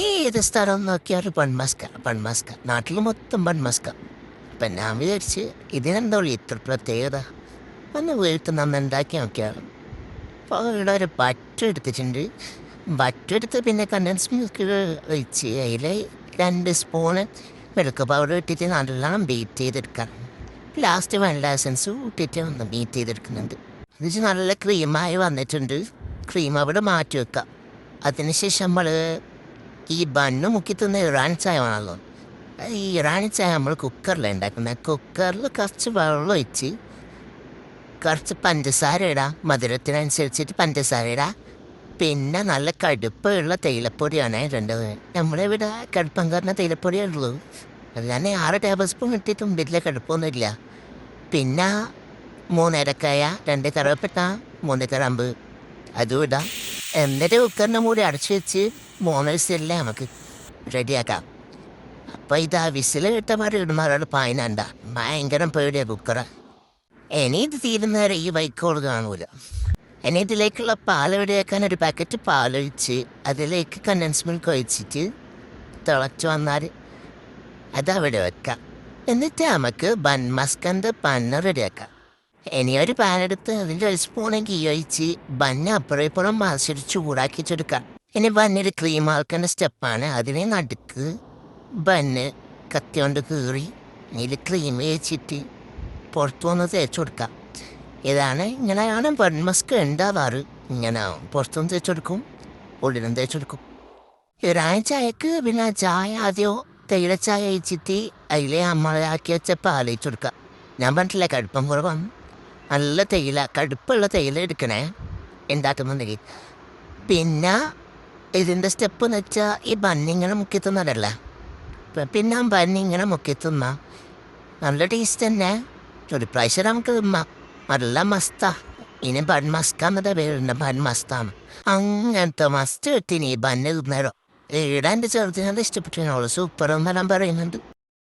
ഏത് സ്ഥലം നോക്കിയാൽ പൺമസ്ക നാട്ടിൽ മൊത്തം പൺമസ്ക. അപ്പം ഞാൻ വിചാരിച്ച് ഇതിനെന്തോ ഇത്ര പ്രത്യേകത ഒന്ന് വീട്ടിൽ നിന്ന് ഉണ്ടാക്കി നോക്കിയാണ്. അപ്പോൾ ഇവിടെ ഒരു ബറ്റർ എടുത്തിട്ടുണ്ട്. ബറ്റർ എടുത്ത് പിന്നെ കണ്ടൻസ് മിൽക്ക് ഒഴിച്ച് അതിൽ 2 സ്പൂണ് മിൽക്ക് പൗഡർ ഇട്ടിട്ട് നല്ലോണം ബീറ്റ് ചെയ്തെടുക്കാം. ലാസ്റ്റ് വെള്ള എസൻസ് ഇട്ടിട്ട് ഒന്ന് ബീറ്റ് ചെയ്തെടുക്കുന്നുണ്ട്. എന്നുവെച്ചാൽ നല്ല ക്രീമായി വന്നിട്ടുണ്ട്. ക്രീം അവിടെ മാറ്റി വെക്കാം. അതിനുശേഷം നമ്മൾ ഈ ബണ്ണ് മുക്കി തിന്ന ഇറാനി ചായ വേണമല്ലോ. ഈ ഇറാനി ചായ നമ്മൾ കുക്കറിലാണ് ഉണ്ടാക്കുന്നത്. കുക്കറിൽ കുറച്ച് വെള്ളം ഒഴിച്ച് കുറച്ച് പഞ്ചസാര ഇടാം, മധുരത്തിനനുസരിച്ചിട്ട് പഞ്ചസാര ഇടാം. പിന്നെ നല്ല കടുപ്പമുള്ള തേയിലപ്പൊടിയാണ് ഇടേണ്ടത്. നമ്മളിവിടെ കടുപ്പം കയറുന്ന തേയിലപ്പൊടിയേ ഉള്ളൂ. അത് ഞാൻ 6 ടേബിൾ സ്പൂൺ ഇട്ടിട്ടും വലിയ കടുപ്പമൊന്നുമില്ല. പിന്നെ 3 ഏലക്കായ, 2 കറുവപ്പട്ട, 3 കറാമ്പ് അതും ഇടാം. എന്നിട്ട് കുക്കറിൻ്റെ മൂടി അടച്ചു വെച്ച് 3 വിസിലിൽ നമുക്ക് റെഡിയാക്കാം. അപ്പോൾ ഇതാ വിസിൽ കിട്ടമാർ ഇടുന്നവരോട് പായനണ്ട, ഭയങ്കര പേടിയാണ് കുക്കറ്. ഇനി ഇത് തീരുന്നവരെ ഈ വൈക്കോട് കാണൂല. ഇനി ഇതിലേക്കുള്ള പാൽ റെഡിയാക്കാൻ ഒരു പാക്കറ്റ് പാലൊഴിച്ച് അതിലേക്ക് കണ്ടൻസ് മിൽക്ക് ഒഴിച്ചിട്ട് തിളച്ച് വന്നാൽ അതവിടെ വെക്കാം. എന്നിട്ട് നമുക്ക് ബൺമസ്കൻ്റെ ബണ്ണ് റെഡിയാക്കാം. ഇനി ഒരു പാനെടുത്ത് അതിൻ്റെ 1 സ്പൂൺ ഗീ ഒഴിച്ച് ബണ്ണ് അപ്പുറം ഇപ്പുറം മറിച്ചിട്ട് ചൂടാക്കിച്ചെടുക്കാം. ഇനി ബണ്ണിൽ ക്രീം ആക്കേണ്ട സ്റ്റെപ്പാണ്. അതിനെ നടുക്ക് ബണ്ണ് കത്തി കൊണ്ട് കീറി അതിൽ ക്രീം വെച്ചിട്ട് പുറത്തു വന്ന് തേച്ച് കൊടുക്കാം. ഇങ്ങനെയാണ് ബൺമസ്ക് ഉണ്ടാവാറ്. ഇങ്ങനെ പുറത്തുനിന്ന് തേച്ചെടുക്കും, ഉള്ളിലും തേച്ചെടുക്കും. ഇറാനി ചായക്ക് പിന്നെ ചായ ആദ്യം തേയില ചായ ഒഴിച്ചിട്ട് അതിലെ അമ്മളാക്കി വെച്ച പാലൊഴിച്ച് കൊടുക്കുക. ഞാൻ പറഞ്ഞിട്ടില്ല കടുപ്പം കുറവാണ്. നല്ല തേയില, കടുപ്പുള്ള തേയില എടുക്കണേ ഉണ്ടാക്കുന്നുണ്ടെങ്കിൽ. പിന്നെ ഇതിൻ്റെ സ്റ്റെപ്പ് എന്ന് വെച്ചാൽ ഈ ബണ്ണിങ്ങനെ മുക്കി തിന്നതല്ല. പിന്നെ ബണ്ണിങ്ങനെ മുക്കി തിന്ന നല്ല ടേസ്റ്റ് തന്നെ. ഒരു പ്രാവശ്യം നമുക്ക് തിന്നാം, നല്ല മസ്താ. ഇനി ബൺമസ്കാന്നത പേരുണ്ട്, ബൺമസ്താണ്. അങ്ങനത്തെ മസ്റ്റ് കിട്ടിനി ബണ്ണ് തിന്നേരോ. ഈടാൻ്റെ ചെറുതിനത് ഇഷ്ടപ്പെട്ടു. സൂപ്പർ എന്നെല്ലാം പറയുന്നുണ്ട്.